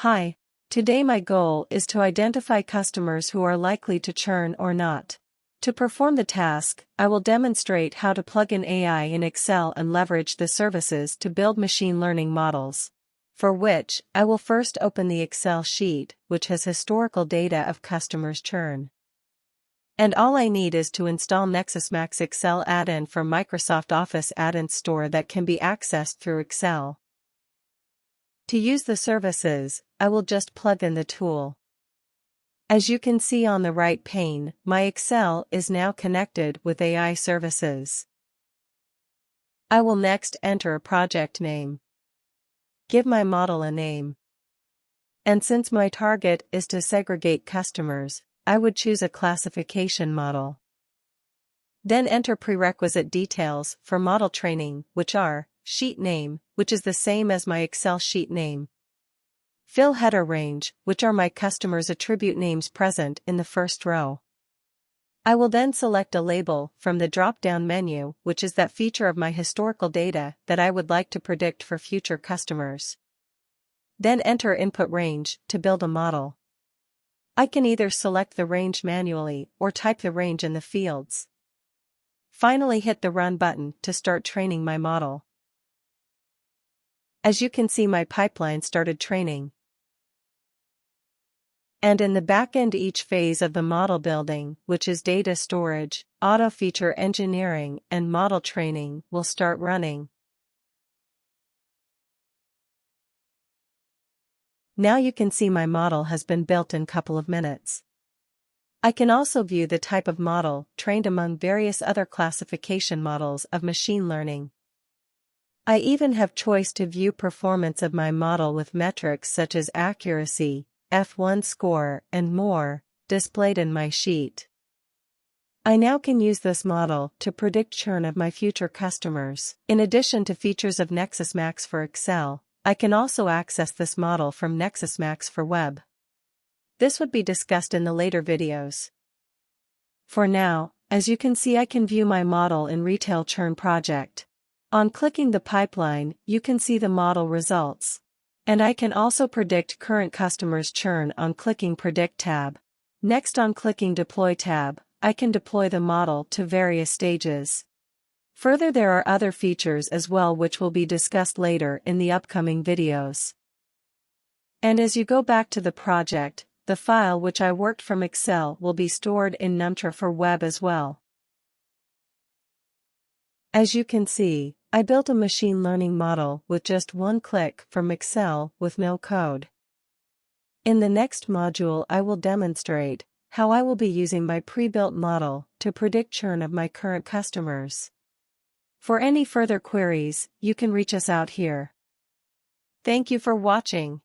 Hi, today my goal is to identify customers who are likely to churn or not. To perform the task, I will demonstrate how to plug in AI in Excel and leverage the services to build machine learning models. For which, I will first open the Excel sheet, which has historical data of customers' churn. And all I need is to install NexusMax Excel add-in from Microsoft Office add-in store that can be accessed through Excel. To use the services, I will just plug in the tool. As you can see on the right pane, my Excel is now connected with AI services. I will next enter a project name. Give my model a name. And since my target is to segregate customers, I would choose a classification model. Then enter prerequisite details for model training, which are sheet name, which is the same as my Excel sheet name. Fill header range, which are my customers' attribute names present in the first row. I will then select a label from the drop-down menu, which is that feature of my historical data that I would like to predict for future customers. Then enter input range to build a model. I can either select the range manually or type the range in the fields. Finally, hit the Run button to start training my model. As you can see, my pipeline started training. And in the backend, each phase of the model building, which is data storage, auto feature engineering, and model training, will start running. Now you can see my model has been built in a couple of minutes. I can also view the type of model trained among various other classification models of machine learning. I even have choice to view performance of my model with metrics such as accuracy, F1 score, and more, displayed in my sheet. I now can use this model to predict churn of my future customers. In addition to features of NexusMax for Excel, I can also access this model from NexusMax for web. This would be discussed in the later videos. For now, as you can see, I can view my model in Retail Churn Project. On clicking the pipeline, you can see the model results. And I can also predict current customers' churn on clicking Predict tab. Next, on clicking Deploy tab, I can deploy the model to various stages. Further, there are other features as well which will be discussed later in the upcoming videos. And as you go back to the project, the file which I worked from Excel will be stored in Numtra for web as well. As you can see, I built a machine learning model with just one click from Excel with no code. In the next module, I will demonstrate how I will be using my pre-built model to predict churn of my current customers. For any further queries, you can reach us out here. Thank you for watching.